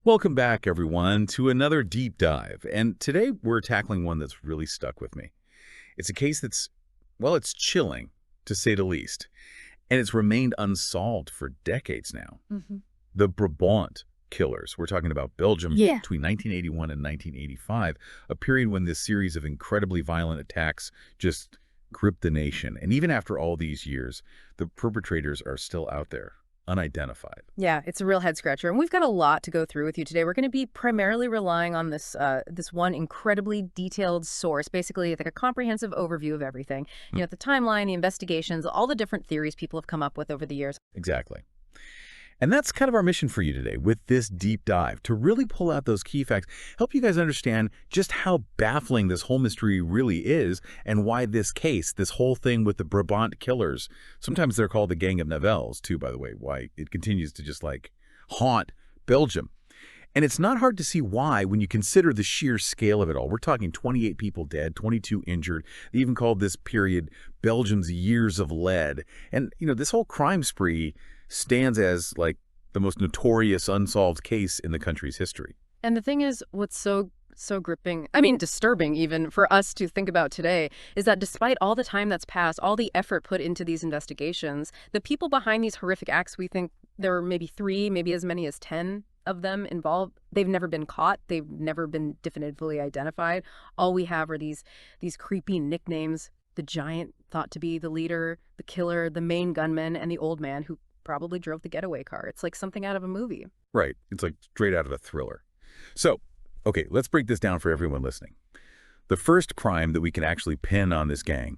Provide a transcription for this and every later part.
Welcome back, everyone, to another deep dive. And today we're tackling one that's really stuck with me. It's a case that's, well, it's chilling, to say the least. And it's remained unsolved for decades now. Mhm. The Brabant killers. We're talking about Belgium Yeah. between 1981 and 1985, a period when this series of incredibly violent attacks just gripped the nation. And even after all these years, the perpetrators are still out there, unidentified. Yeah, it's a real head scratcher. And we've got a lot to go through with you today. We're going to be primarily relying on this one incredibly detailed source, basically like a comprehensive overview of everything. The timeline, the investigations, all the different theories people have come up with over the years. Exactly. And that's kind of our mission for you today with this deep dive, to really pull out those key facts, help you guys understand just how baffling this whole mystery really is and why this case, this whole thing with the Brabant killers, sometimes they're called the Gang of Nivelles too, by the way, why it continues to just like haunt Belgium. And it's not hard to see why when you consider the sheer scale of it all. We're talking 28 people dead, 22 injured. They even called this period Belgium's Years of Lead. And, this whole crime spree stands as like the most notorious unsolved case in the country's history. And the thing is, what's so gripping, disturbing even for us to think about today, is that despite all the time that's passed, all the effort put into these investigations, the people behind these horrific acts, we think there are maybe 3, maybe as many as 10 of them involved. They've never been caught. They've never been definitively identified. All we have are these creepy nicknames: the giant thought to be the leader, the killer, the main gunman, and the old man who probably drove the getaway car. It's like something out of a movie. Right. It's like straight out of a thriller. So, okay, let's break this down for everyone listening. The first crime that we can actually pin on this gang,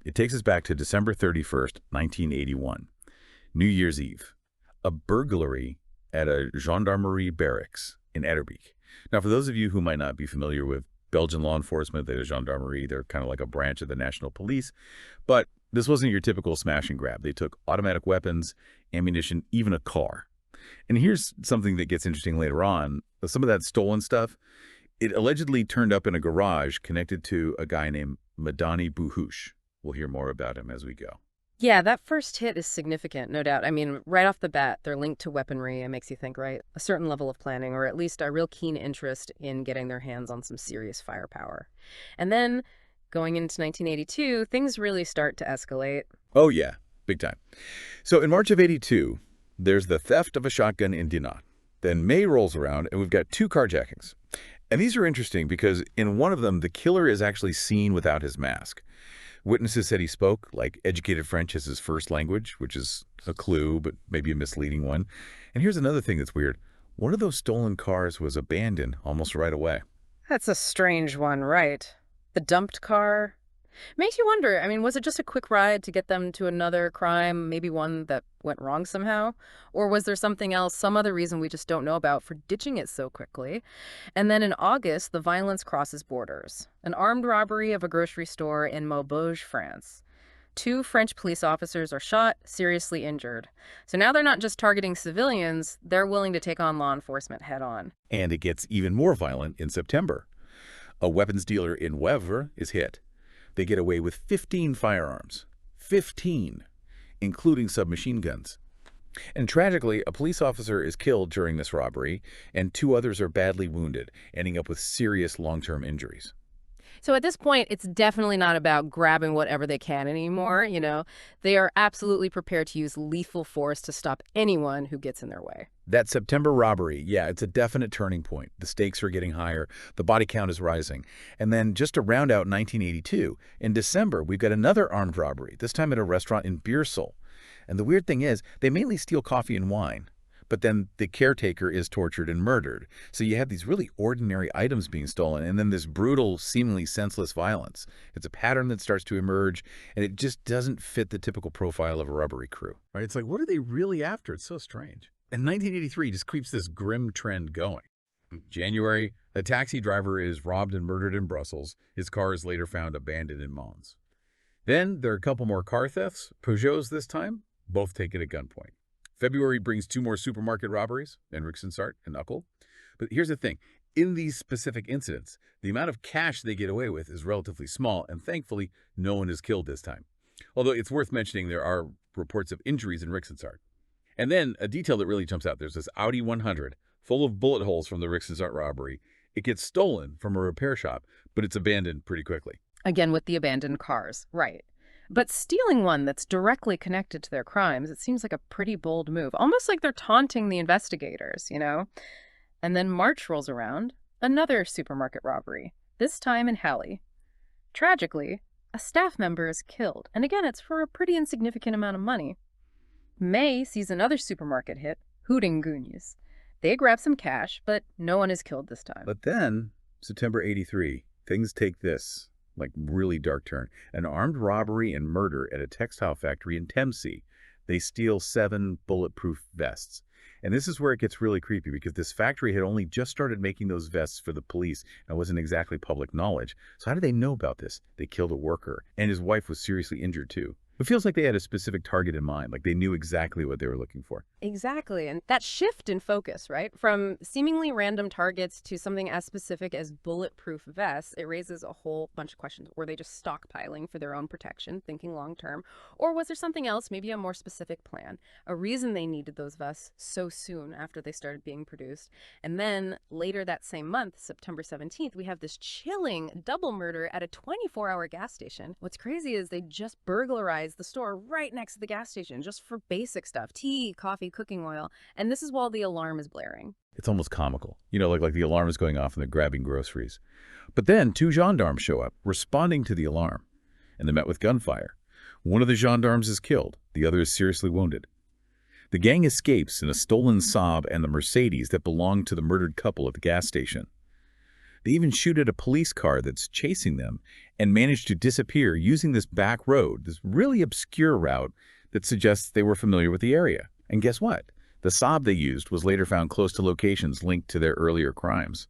it takes us back to December 31st, 1981, New Year's Eve, a burglary at a gendarmerie barracks in Etterbeek. Now, for those of you who might not be familiar with Belgian law enforcement, the gendarmerie, they're kind of like a branch of the national police, but this wasn't your typical smash and grab. They took automatic weapons, ammunition, even a car. And here's something that gets interesting later on. Some of that stolen stuff, it allegedly turned up in a garage connected to a guy named Madani Buhush. We'll hear more about him as we go. Yeah, that first hit is significant, no doubt. Right off the bat, they're linked to weaponry. It makes you think, right? A certain level of planning, or at least a real keen interest in getting their hands on some serious firepower. And then, going into 1982, things really start to escalate. Oh, yeah, big time. So in March of 82, there's the theft of a shotgun in Dinant. Then May rolls around, and we've got 2 carjackings. And these are interesting because in one of them, the killer is actually seen without his mask. Witnesses said he spoke like educated French as his first language, which is a clue, but maybe a misleading one. And here's another thing that's weird. One of those stolen cars was abandoned almost right away. That's a strange one, right? The dumped car. Makes you wonder, was it just a quick ride to get them to another crime, maybe one that went wrong somehow? Or was there something else, some other reason we just don't know about for ditching it so quickly? And then in August, the violence crosses borders. An armed robbery of a grocery store in Maubeuge, France. 2 French police officers are shot, seriously injured. So now they're not just targeting civilians, they're willing to take on law enforcement head on. And it gets even more violent in September. A weapons dealer in Wevre is hit. They get away with 15 firearms. 15, including submachine guns. And tragically, a police officer is killed during this robbery, and 2 others are badly wounded, ending up with serious long-term injuries. So at this point, it's definitely not about grabbing whatever they can anymore, They are absolutely prepared to use lethal force to stop anyone who gets in their way. That September robbery, yeah, it's a definite turning point. The stakes are getting higher, the body count is rising. And then just to round out 1982, in December, we've got another armed robbery, this time at a restaurant in Beersel. And the weird thing is, they mainly steal coffee and wine. But then the caretaker is tortured and murdered. So you have these really ordinary items being stolen, and then this brutal, seemingly senseless violence. It's a pattern that starts to emerge, and it just doesn't fit the typical profile of a robbery crew. Right? It's like, what are they really after? It's so strange. And 1983 just keeps this grim trend going. In January, a taxi driver is robbed and murdered in Brussels. His car is later found abandoned in Mons. Then there are a couple more car thefts, Peugeots this time, both taken at gunpoint. February brings 2 more supermarket robberies, in Rixensart and Uccle. But here's the thing. In these specific incidents, the amount of cash they get away with is relatively small, and thankfully, no one is killed this time. Although it's worth mentioning there are reports of injuries in Rixensart. And then a detail that really jumps out. There's this Audi 100 full of bullet holes from the Rixensart robbery. It gets stolen from a repair shop, but it's abandoned pretty quickly. Again, with the abandoned cars, right. But stealing one that's directly connected to their crimes, it seems like a pretty bold move. Almost like they're taunting the investigators, you know? And then March rolls around, another supermarket robbery, this time in Halle. Tragically, a staff member is killed, and again, it's for a pretty insignificant amount of money. May sees another supermarket hit, Hooting-Goonies. They grab some cash, but no one is killed this time. But then, September 83, things take this, like, really dark turn. An armed robbery and murder at a textile factory in Tennessee. They steal 7 bulletproof vests. And this is where it gets really creepy because this factory had only just started making those vests for the police and it wasn't exactly public knowledge. So how did they know about this? They killed a worker and his wife was seriously injured too. It feels like they had a specific target in mind, like they knew exactly what they were looking for. Exactly. And that shift in focus, right? From seemingly random targets to something as specific as bulletproof vests, it raises a whole bunch of questions. Were they just stockpiling for their own protection, thinking long term? Or was there something else, maybe a more specific plan? A reason they needed those vests so soon after they started being produced? And then later that same month, September 17th, we have this chilling double murder at a 24-hour gas station. What's crazy is they just burglarized the store right next to the gas station just for basic stuff, tea, coffee, cooking oil, and this is while the alarm is blaring. It's almost comical. You know, like the alarm is going off and they're grabbing groceries. But then 2 gendarmes show up, responding to the alarm, and they're met with gunfire. One of the gendarmes is killed. The other is seriously wounded. The gang escapes in a stolen Saab and the Mercedes that belonged to the murdered couple at the gas station. They even shoot at a police car that's chasing them and manage to disappear using this back road, this really obscure route that suggests they were familiar with the area. And guess what? The Saab they used was later found close to locations linked to their earlier crimes.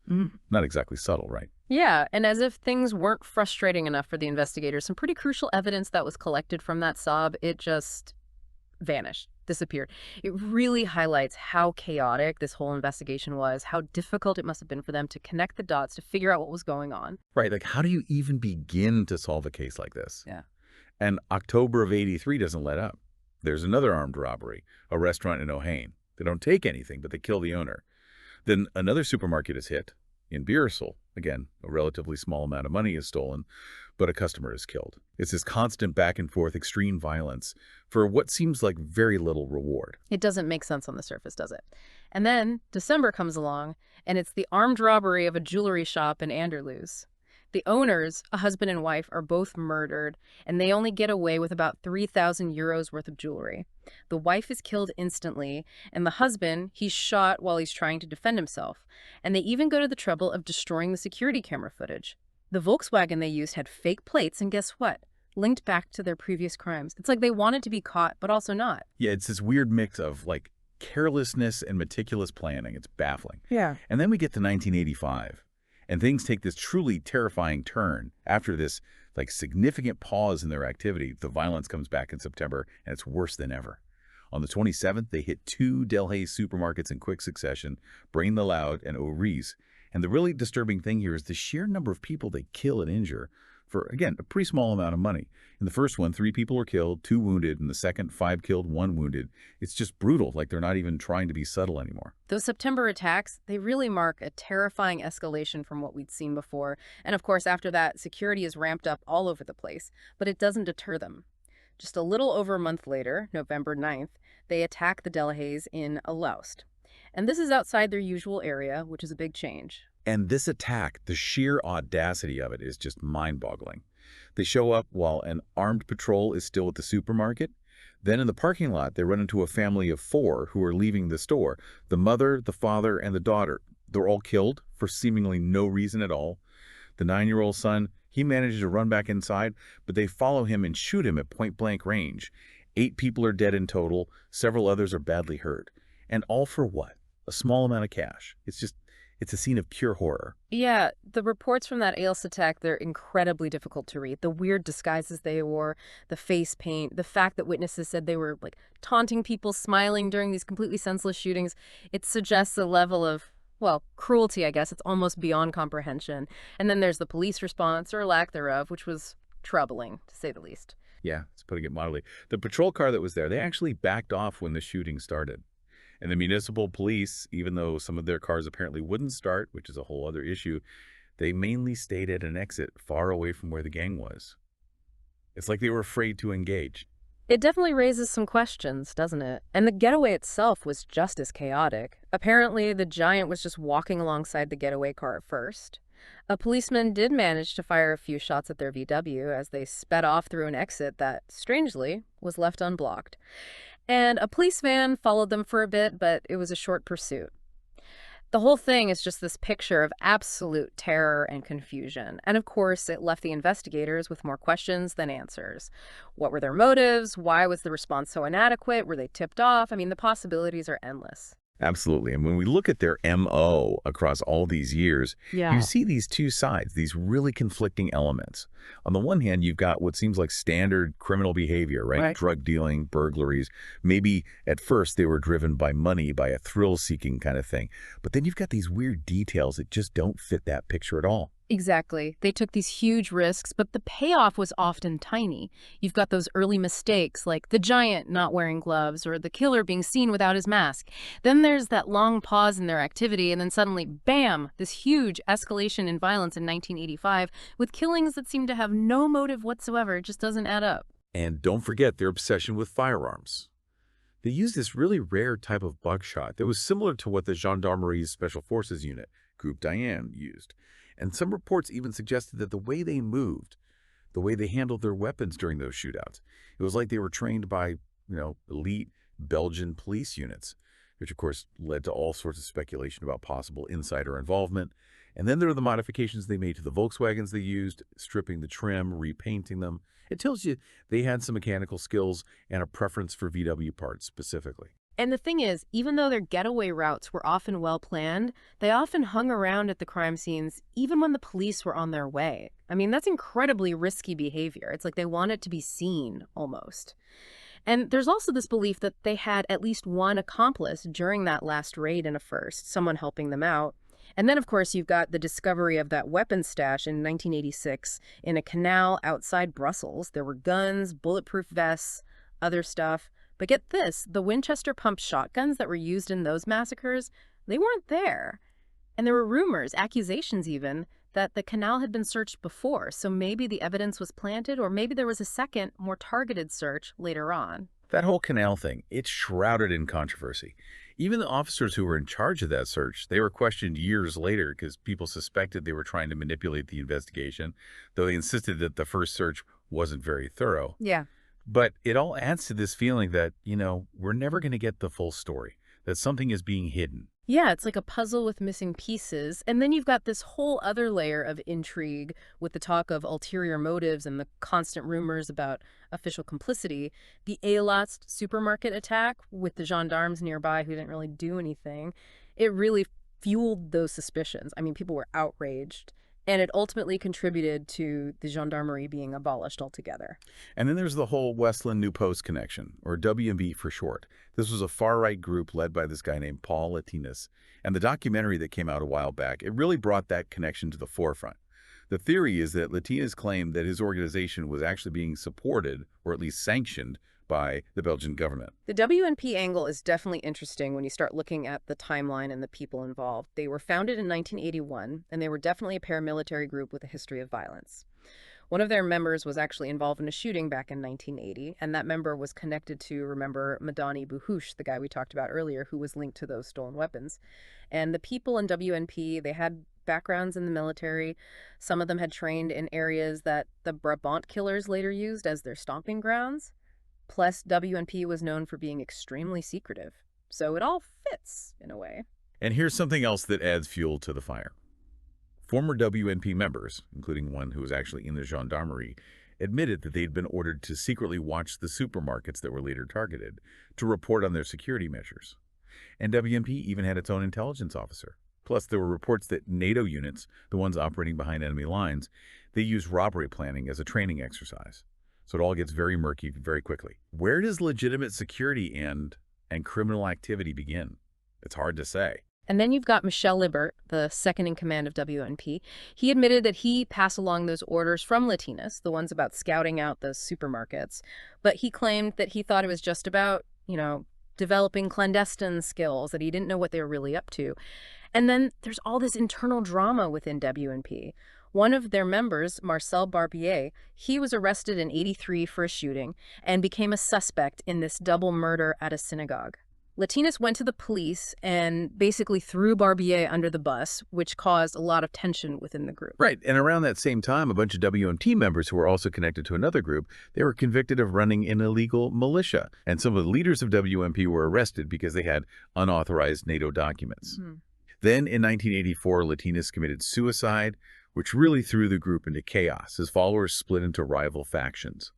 Not exactly subtle, right? Yeah, and as if things weren't frustrating enough for the investigators, some pretty crucial evidence that was collected from that Saab, it just vanished, disappeared. It really highlights how chaotic this whole investigation was, how difficult it must have been for them to connect the dots to figure out what was going on. Right, like how do you even begin to solve a case like this? Yeah. And October of 83 doesn't let up. There's another armed robbery, a restaurant in O'Hain. They don't take anything, but they kill the owner. Then another supermarket is hit in Beersel. Again, a relatively small amount of money is stolen, but a customer is killed. It's this constant back and forth extreme violence for what seems like very little reward. It doesn't make sense on the surface, does it? And then December comes along, and it's the armed robbery of a jewelry shop in Anderlews. The owners, a husband and wife, are both murdered, and they only get away with about 3,000 euros worth of jewelry. The wife is killed instantly, and the husband, he's shot while he's trying to defend himself. And they even go to the trouble of destroying the security camera footage. The Volkswagen they used had fake plates, and guess what? Linked back to their previous crimes. It's like they wanted to be caught, but also not. Yeah, it's this weird mix of like carelessness and meticulous planning. It's baffling. Yeah. And then we get to 1985. And things take this truly terrifying turn. After this like significant pause in their activity, the violence comes back in September, and it's worse than ever. On the 27th, they hit 2 Delhaize supermarkets in quick succession, Braine-l'Alleud and Orise. And the really disturbing thing here is the sheer number of people they kill and injure for, again, a pretty small amount of money. In the first one, 3 people were killed, 2 wounded. In the second, 5 killed, 1 wounded. It's just brutal, like they're not even trying to be subtle anymore. Those September attacks, they really mark a terrifying escalation from what we'd seen before. And of course, after that, security is ramped up all over the place. But it doesn't deter them. Just a little over a month later, November 9th, they attack the Delhaize in Aloust. And this is outside their usual area, which is a big change. And this attack, the sheer audacity of it is just mind-boggling. They show up while an armed patrol is still at the supermarket. Then in the parking lot, they run into a family of 4 who are leaving the store. The mother, the father, and the daughter. They're all killed for seemingly no reason at all. The 9-year-old son, he manages to run back inside, but they follow him and shoot him at point-blank range. 8 people are dead in total. Several others are badly hurt. And all for what? A small amount of cash. It's a scene of pure horror. Yeah, the reports from that Aloust attack, they're incredibly difficult to read. The weird disguises they wore, the face paint, the fact that witnesses said they were like taunting people, smiling during these completely senseless shootings. It suggests a level of, well, cruelty, I guess. It's almost beyond comprehension. And then there's the police response, or lack thereof, which was troubling, to say the least. Yeah, it's putting it mildly. The patrol car that was there, they actually backed off when the shooting started. And the municipal police, even though some of their cars apparently wouldn't start, which is a whole other issue, they mainly stayed at an exit far away from where the gang was. It's like they were afraid to engage. It definitely raises some questions, doesn't it? And the getaway itself was just as chaotic. Apparently, the giant was just walking alongside the getaway car at first. A policeman did manage to fire a few shots at their VW as they sped off through an exit that, strangely, was left unblocked. And a police van followed them for a bit, but it was a short pursuit. The whole thing is just this picture of absolute terror and confusion. And of course, it left the investigators with more questions than answers. What were their motives? Why was the response so inadequate? Were they tipped off? I mean, the possibilities are endless. Absolutely. And when we look at their MO across all these years, you Yeah. see these two sides, these really conflicting elements. On the one hand, you've got what seems like standard criminal behavior, right? Right. Drug dealing, burglaries. Maybe at first they were driven by money, by a thrill-seeking kind of thing. But then you've got these weird details that just don't fit that picture at all. Exactly. They took these huge risks, but the payoff was often tiny. You've got those early mistakes, like the giant not wearing gloves or the killer being seen without his mask. Then there's that long pause in their activity, and then suddenly, bam, this huge escalation in violence in 1985 with killings that seem to have no motive whatsoever. It just doesn't add up. And don't forget their obsession with firearms. They used this really rare type of buckshot that was similar to what the Gendarmerie's Special Forces Unit, Group Diane, used. And some reports even suggested that the way they moved, the way they handled their weapons during those shootouts, it was like they were trained by, elite Belgian police units, which of course led to all sorts of speculation about possible insider involvement. And then there are the modifications they made to the Volkswagens they used, stripping the trim, repainting them. It tells you they had some mechanical skills and a preference for VW parts specifically. And the thing is, even though their getaway routes were often well planned, they often hung around at the crime scenes even when the police were on their way. I mean, that's incredibly risky behavior. It's like they wanted to be seen, almost. And there's also this belief that they had at least one accomplice during that last raid in a first, someone helping them out. And then, of course, you've got the discovery of that weapons stash in 1986 in a canal outside Brussels. There were guns, bulletproof vests, other stuff. But get this, the Winchester pump shotguns that were used in those massacres, they weren't there. And there were rumors, accusations even, that the canal had been searched before, so maybe the evidence was planted, or maybe there was a second, more targeted search later on. That whole canal thing, it's shrouded in controversy. Even the officers who were in charge of that search, they were questioned years later because people suspected they were trying to manipulate the investigation, though they insisted that the first search wasn't very thorough. Yeah. But it all adds to this feeling that, we're never going to get the full story, that something is being hidden. Yeah, it's like a puzzle with missing pieces. And then you've got this whole other layer of intrigue with the talk of ulterior motives and the constant rumors about official complicity. The Alost supermarket attack with the gendarmes nearby who didn't really do anything, it really fueled those suspicions. I mean, people were outraged. And it ultimately contributed to the gendarmerie being abolished altogether. And then there's the whole Westland New Post connection, or WB for short. This was a far-right group led by this guy named Paul Latinas. And the documentary that came out a while back, it really brought that connection to the forefront. The theory is that Latinas claimed that his organization was actually being supported, or at least sanctioned, by the Belgian government. The WNP angle is definitely interesting when you start looking at the timeline and the people involved. They were founded in 1981, and they were definitely a paramilitary group with a history of violence. One of their members was actually involved in a shooting back in 1980, and that member was connected to, remember, Madani Buhush, the guy we talked about earlier, who was linked to those stolen weapons. And the people in WNP, they had backgrounds in the military. Some of them had trained in areas that the Brabant killers later used as their stomping grounds. Plus, WNP was known for being extremely secretive. So it all fits, in a way. And here's something else that adds fuel to the fire. Former WNP members, including one who was actually in the gendarmerie, admitted that they'd been ordered to secretly watch the supermarkets that were later targeted to report on their security measures. And WNP even had its own intelligence officer. Plus, there were reports that NATO units, the ones operating behind enemy lines, they used robbery planning as a training exercise. So it all gets very murky very quickly. Where does legitimate security end and criminal activity begin? It's hard to say. And then you've got Michel Libert, the second in command of WNP. He admitted that he passed along those orders from Latinas, the ones about scouting out those supermarkets. But he claimed that he thought it was just about, developing clandestine skills that he didn't know what they were really up to. And then there's all this internal drama within WNP. One of their members, Marcel Barbier, he was arrested in '83 for a shooting and became a suspect in this double murder at a synagogue. Latinas went to the police and basically threw Barbier under the bus, which caused a lot of tension within the group. Right, and around that same time, a bunch of WMT members who were also connected to another group, they were convicted of running an illegal militia. And some of the leaders of WMP were arrested because they had unauthorized NATO documents. Mhm. Then in 1984, Latinas committed suicide, which really threw the group into chaos as followers split into rival factions.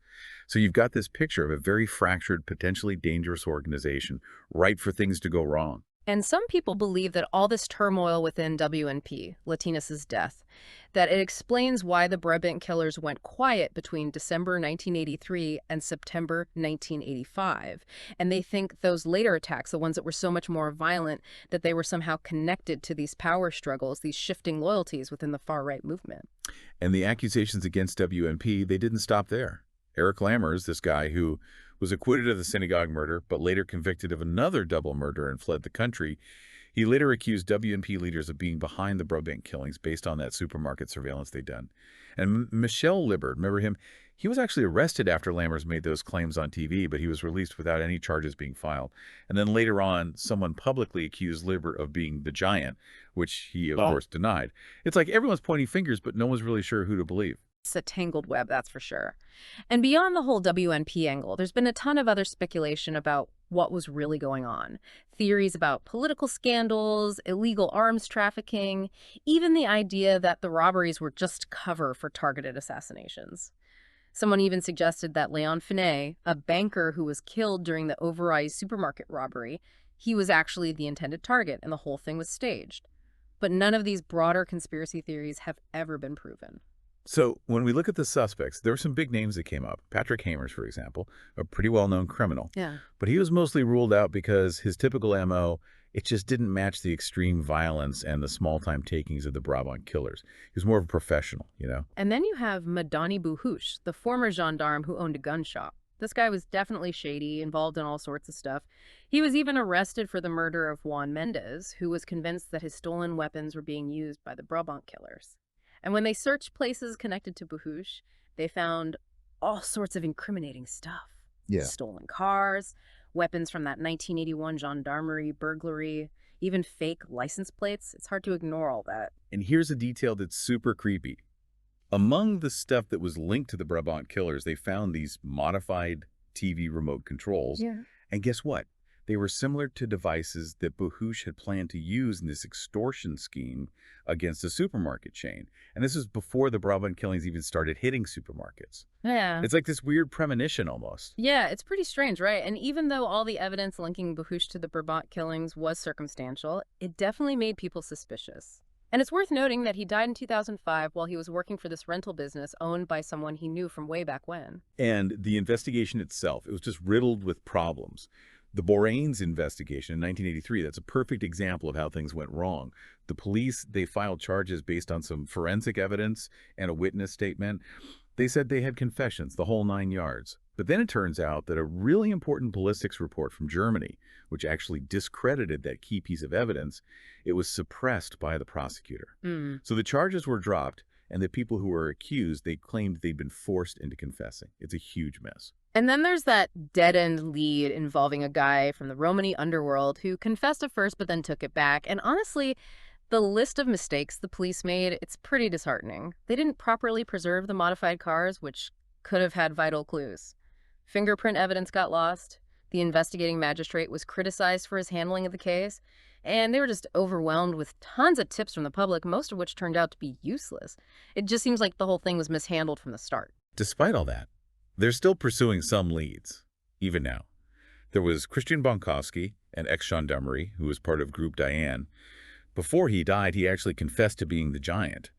So you've got this picture of a very fractured, potentially dangerous organization, ripe for things to go wrong. And some people believe that all this turmoil within WNP, Latinas' death, that it explains why the Brabant killers went quiet between December 1983 and September 1985. And they think those later attacks, the ones that were so much more violent, that they were somehow connected to these power struggles, these shifting loyalties within the far-right movement. And the accusations against WMP, they didn't stop there. Eric Lammers, this guy who was acquitted of the synagogue murder, but later convicted of another double murder and fled the country, he later accused WNP leaders of being behind the Brabant killings based on that supermarket surveillance they'd done. And Michel Libert, remember him? He was actually arrested after Lammers made those claims on TV, but he was released without any charges being filed. And then later on, someone publicly accused Libert of being the giant, which he, of course, denied. It's like everyone's pointing fingers, but no one's really sure who to believe. It's a tangled web, that's for sure. And beyond the whole WNP angle, there's been a ton of other speculation about what was really going on. Theories about political scandals, illegal arms trafficking, even the idea that the robberies were just cover for targeted assassinations. Someone even suggested that Leon Finet, a banker who was killed during the Overijse supermarket robbery, he was actually the intended target and the whole thing was staged. But none of these broader conspiracy theories have ever been proven. So when we look at the suspects, there were some big names that came up. Patrick Hamers, for example, a pretty well-known criminal. Yeah. But he was mostly ruled out because his typical MO, it just didn't match the extreme violence and the small-time takings of the Brabant killers. He was more of a professional, you know? And then you have Madani Bouhouche, the former gendarme who owned a gun shop. This guy was definitely shady, involved in all sorts of stuff. He was even arrested for the murder of Juan Mendez, who was convinced that his stolen weapons were being used by the Brabant killers. And when they searched places connected to Bouhouche, they found all sorts of incriminating stuff. Yeah. Stolen cars, weapons from that 1981 gendarmerie burglary, even fake license plates. It's hard to ignore all that. And here's a detail that's super creepy. Among the stuff that was linked to the Brabant killers, they found these modified TV remote controls. Yeah. And guess what? They were similar to devices that Bouhouche had planned to use in this extortion scheme against a supermarket chain. And this was before the Brabant killings even started hitting supermarkets. Yeah. It's like this weird premonition almost. Yeah, it's pretty strange, right? And even though all the evidence linking Bouhouche to the Brabant killings was circumstantial, it definitely made people suspicious. And it's worth noting that he died in 2005 while he was working for this rental business owned by someone he knew from way back when. And the investigation itself, it was just riddled with problems. The Boraines investigation in 1983, that's a perfect example of how things went wrong. The police, they filed charges based on some forensic evidence and a witness statement. They said they had confessions, the whole 9 yards. But then it turns out that a really important ballistics report from Germany, which actually discredited that key piece of evidence, it was suppressed by the prosecutor. So the charges were dropped, and the people who were accused, they claimed they'd been forced into confessing. It's a huge mess. And then there's that dead-end lead involving a guy from the Romani underworld who confessed at first but then took it back. And honestly, the list of mistakes the police made, it's pretty disheartening. They didn't properly preserve the modified cars, which could have had vital clues. Fingerprint evidence got lost. The investigating magistrate was criticized for his handling of the case. And they were just overwhelmed with tons of tips from the public, most of which turned out to be useless. It just seems like the whole thing was mishandled from the start. Despite all that, they're still pursuing some leads, even now. There was Christian Bonkowski, an ex-gendarmerie who was part of Group Diane. Before he died, he actually confessed to being the giant.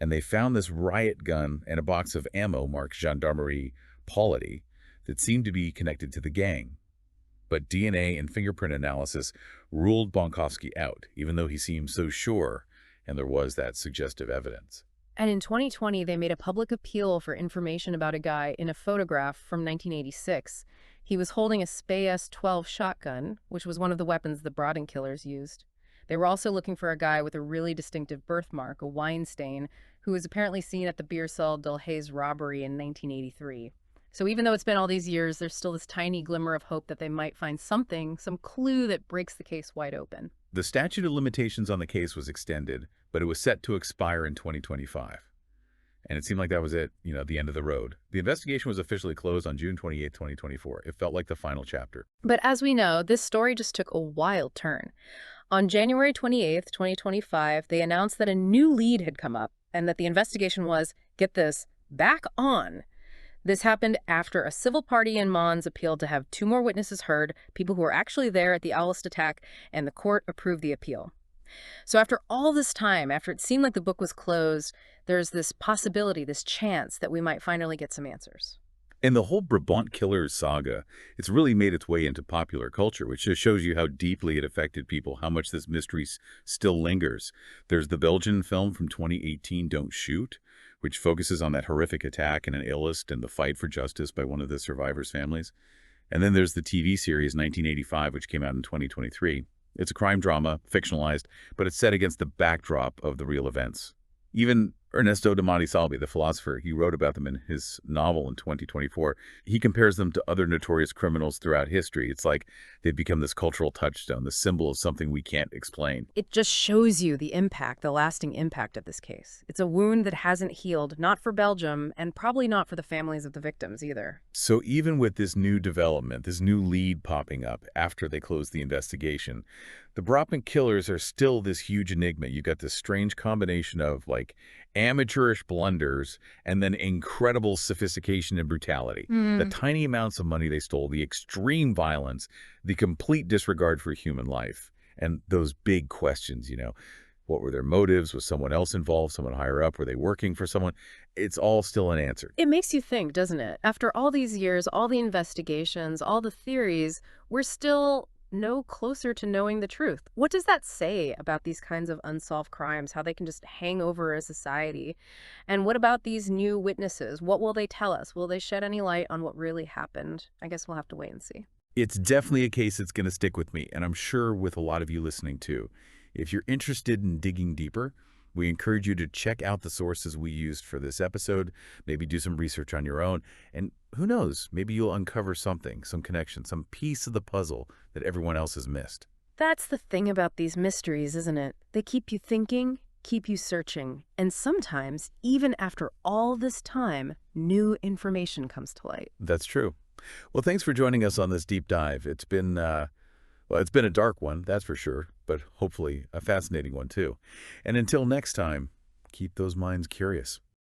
And they found this riot gun and a box of ammo marked Gendarmerie Polity that seemed to be connected to the gang. But DNA and fingerprint analysis ruled Bonkowski out, even though he seemed so sure, and there was that suggestive evidence. And in 2020, they made a public appeal for information about a guy in a photograph from 1986. He was holding a Spey 12 shotgun, which was one of the weapons the Brodin killers used. They were also looking for a guy with a really distinctive birthmark, a wine stain, who was apparently seen at the beer cell Delhaize robbery in 1983. So even though it's been all these years, there's still this tiny glimmer of hope that they might find something, some clue that breaks the case wide open. The statute of limitations on the case was extended, but it was set to expire in 2025. And it seemed like that was it, the end of the road. The investigation was officially closed on June 28, 2024. It felt like the final chapter. But as we know, this story just took a wild turn. On January 28th, 2025, they announced that a new lead had come up and that the investigation was, get this, back on. This happened after a civil party in Mons appealed to have 2 more witnesses heard, people who were actually there at the Owlist attack, and the court approved the appeal. So after all this time, after it seemed like the book was closed, there's this possibility, this chance that we might finally get some answers. And the whole Brabant Killers saga, it's really made its way into popular culture, which just shows you how deeply it affected people, how much this mystery still lingers. There's the Belgian film from 2018, Don't Shoot, which focuses on that horrific attack in an Owlist and the fight for justice by one of the survivors' families. And then there's the TV series 1985, which came out in 2023. It's a crime drama, fictionalized, but it's set against the backdrop of the real events. Even Ernesto de Montisalvi, the philosopher, he wrote about them in his novel in 2024. He compares them to other notorious criminals throughout history. It's like they've become this cultural touchstone, the symbol of something we can't explain. It just shows you the impact, the lasting impact of this case. It's a wound that hasn't healed, not for Belgium, and probably not for the families of the victims either. So even with this new development, this new lead popping up after they close the investigation, the Brabant Killers are still this huge enigma. You got this strange combination of amateurish blunders and then incredible sophistication and brutality. The tiny amounts of money they stole, the extreme violence, the complete disregard for human life, and those big questions, what were their motives? Was someone else involved, someone higher up? Were they working for someone? It's all still unanswered. It makes you think, doesn't it? After all these years, all the investigations, all the theories, we're still no closer to knowing the truth. What does that say about these kinds of unsolved crimes, how they can just hang over a society? And what about these new witnesses? What will they tell us? Will they shed any light on what really happened? I guess we'll have to wait and see. It's definitely a case that's going to stick with me, and I'm sure with a lot of you listening too. If you're interested in digging deeper, we encourage you to check out the sources we used for this episode, maybe do some research on your own, and who knows, maybe you'll uncover something, some connection, some piece of the puzzle that everyone else has missed. That's the thing about these mysteries, isn't it? They keep you thinking, keep you searching, and sometimes, even after all this time, new information comes to light. That's true. Well, thanks for joining us on this deep dive. It's been it's been a dark one, that's for sure, but hopefully a fascinating one too. And until next time, keep those minds curious.